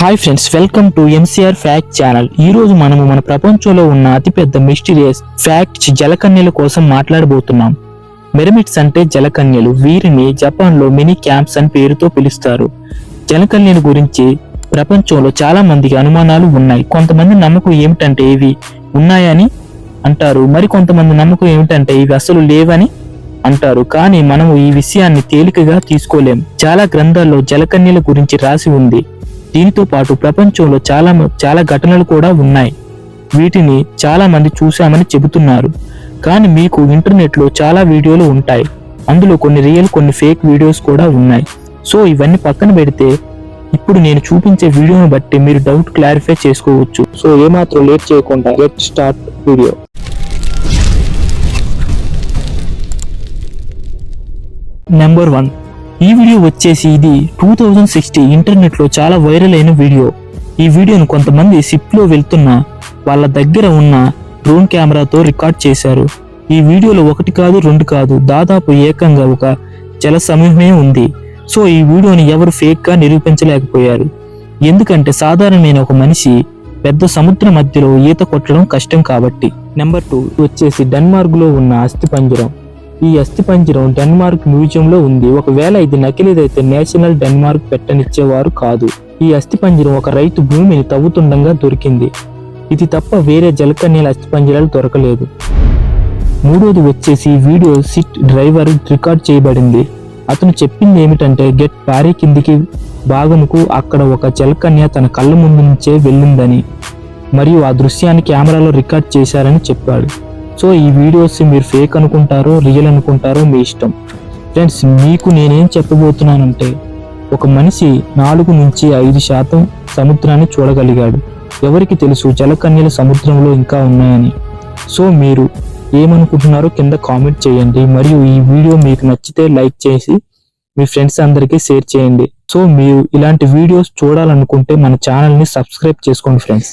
Hi friends, welcome to MCR fact channel. ఈ రోజు మనము మన ప్రపంచంలో ఉన్న అతిపెద్ద మిస్టీరియస్ ఫ్యాక్ట్స్ జలకన్యల కోసం మాట్లాడబోతున్నాం. మిరమిడ్స్ అంటే జలకన్యలు. వీరిని జపాన్ లో మినీ క్యాంప్స్ అని పేరుతో పిలుస్తారు. జలకన్యల గురించి ప్రపంచంలో చాలా మందికి అనుమానాలు ఉన్నాయి. కొంతమంది నమ్మకం ఏమిటంటే ఇవి ఉన్నాయని అంటారు, మరి కొంతమంది నమ్మకం ఏమిటంటే ఇవి అసలు లేవని అంటారు. కానీ మనము ఈ విషయాన్ని తేలికగా తీసుకోలేం. చాలా గ్రంథాల్లో జలకన్యల గురించి రాసి ఉంది. దీనితో పాటు ప్రపంచంలో చాలా ఘటనలు కూడా ఉన్నాయి. వీటిని చాలా మంది చూశామని చెబుతున్నారు. కానీ మీకు ఇంటర్నెట్ లో చాలా వీడియోలు ఉంటాయి. అందులో కొన్ని రియల్, కొన్ని ఫేక్ వీడియోస్ కూడా ఉన్నాయి. సో ఇవన్నీ పక్కన పెడితే ఇప్పుడు నేను చూపించే వీడియోను బట్టి మీరు డౌట్ క్లారిఫై చేసుకోవచ్చు. సో ఏమాత్రం లేట్ చేయకుండా లెట్ స్టార్ట్ వీడియో. నెంబర్ 1, ఈ వీడియో వచ్చేసి ఇది 2016 ఇంటర్నెట్ లో చాలా వైరల్ అయిన వీడియో. ఈ వీడియోను కొంతమంది షిప్ లో వెళ్తున్న వాళ్ళ దగ్గర ఉన్న డ్రోన్ కెమెరాతో రికార్డ్ చేశారు. ఈ వీడియోలో 1 కాదు 2 కాదు, దాదాపు ఏకంగా ఒక జల సమూహమే ఉంది. సో ఈ వీడియోని ఎవరు ఫేక్ గా నిరూపించలేకపోయారు. ఎందుకంటే సాధారణమైన ఒక మనిషి పెద్ద సముద్ర మధ్యలో ఈత కొట్టడం కష్టం కాబట్టి. నెంబర్ 2 వచ్చేసి డెన్మార్క్ లో ఉన్న అస్థిపంజరం. ఈ అస్థిపంజరం డెన్మార్క్ మ్యూజియం లో ఉంది. ఒకవేళ ఇది నకిలీదైతే నేషనల్ డెన్మార్క్ పెట్టనిచ్చేవారు కాదు. ఈ అస్థిపంజరం ఒక రైతు భూమిని తవ్వుతుండగా దొరికింది. ఇది తప్ప వేరే జలకన్యల అస్థిపంజరాలు దొరకలేదు. 3వది వచ్చేసి ఈ వీడియో సిట్ డ్రైవర్ రికార్డ్ చేయబడింది. అతను చెప్పింది ఏమిటంటే గెట్ పారీ కిందికి భాగముకు అక్కడ ఒక జలకన్య తన కళ్ళ ముందు నుంచే వెళ్ళిందని మరియు ఆ దృశ్యాన్ని కెమెరాలో రికార్డ్ చేశారని చెప్పాడు. సో ఈ వీడియోస్ మీరు ఫేక్ అనుకుంటారో రియల్ అనుకుంటారో మీ ఇష్టం. ఫ్రెండ్స్, మీకు నేనేం చెప్పబోతున్నానంటే ఒక మనిషి 4 నుంచి 5% సముద్రాన్ని చూడగలిగాడు. ఎవరికి తెలుసు జలకన్యలు సముద్రంలో ఇంకా ఉన్నాయని. సో మీరు ఏమనుకుంటున్నారో కింద కామెంట్ చేయండి. మరియు ఈ వీడియో మీకు నచ్చితే లైక్ చేసి మీ ఫ్రెండ్స్ అందరికీ షేర్ చేయండి. సో మీరు ఇలాంటి వీడియోస్ చూడాలనుకుంటే మన ఛానల్ని సబ్స్క్రైబ్ చేసుకోండి ఫ్రెండ్స్.